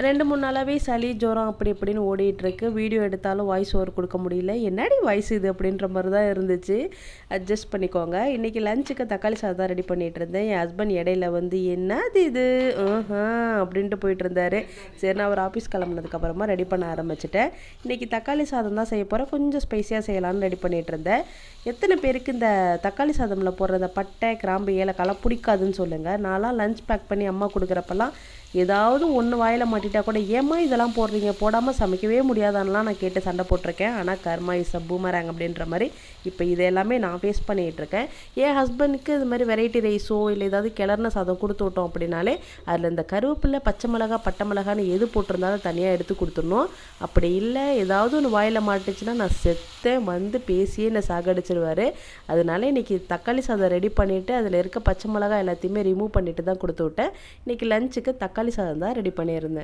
2, 3 நாளாவே சளி, ஜுரம் அப்படி இப்படின்னு ஓடிட்டுருக்கு. வீடியோ எடுத்தாலும் வாய்ஸ் ஓவர் கொடுக்க முடியல. என்னடி வாய்ஸ் இது அப்படின்ற மாரி தான் இருந்துச்சு. அட்ஜஸ்ட் பண்ணிக்கோங்க. இன்றைக்கி லஞ்சுக்கு தக்காளி சாதம் தான் ரெடி பண்ணிகிட்டு இருந்தேன். என் ஹஸ்பண்ட் இடையில வந்து என்னது இது அப்படின்ட்டு போயிட்டு இருந்தாரு. சரி, நான் அவர் ஆஃபீஸ் கிளம்புனதுக்கப்புறமா ரெடி பண்ண ஆரம்பிச்சிட்டேன். இன்றைக்கி தக்காளி சாதம் தான் செய்ய போகிறேன். கொஞ்சம் ஸ்பைஸியாக செய்யலாம்னு ரெடி பண்ணிகிட்டு இருந்தேன். எத்தனை பேருக்கு இந்த தக்காளி சாதமில் போடுற இந்த பட்டை, கிராம்பு, ஏலக்காய்லாம் பிடிக்காதுன்னு சொல்லுங்கள். நான்லாம் லஞ்ச் பேக் பண்ணி அம்மா கொடுக்குறப்பெல்லாம் ஏதாவது ஒன்று வாயில் மாட்டிட்டா கூட ஏம்மா இதெல்லாம் போடுறீங்க, போடாமல் சமைக்கவே முடியாதான்லாம் நான் கேட்டு சண்டை போட்டிருக்கேன். ஆனால் கர்மா இஸ் அ பூமராங் அப்படின்ற மாதிரி இப்போ இது எல்லாமே நான் ஃபேஸ் பண்ணிகிட்ருக்கேன். என் ஹஸ்பண்டுக்கு இது மாதிரி வெரைட்டி ரைஸோ இல்லை ஏதாவது கிளர்ன சாதம் கொடுத்து விட்டோம் அப்படின்னாலே அதில் இந்த கருவேப்பிலை, பச்சை மிளகா, பட்டை மிளகான்னு எது போட்டிருந்தாலும் தனியாக எடுத்து கொடுத்துடணும். அப்படி இல்லை ஏதாவது ஒன்று வாயில் மாட்டுச்சுன்னா நான் செத்தேன் வந்து பேசியே என்னை சாகடிச்சிடுவார். அதனால இன்றைக்கி தக்காளி சாதம் ரெடி பண்ணிவிட்டு அதில் இருக்க பச்சை மிளகா எல்லாத்தையுமே ரிமூவ் பண்ணிவிட்டு தான் கொடுத்து விட்டேன். இன்றைக்கி லஞ்சுக்கு தக்காளி சாதம் தான் ரெடி பண்ணியிருந்தேன்.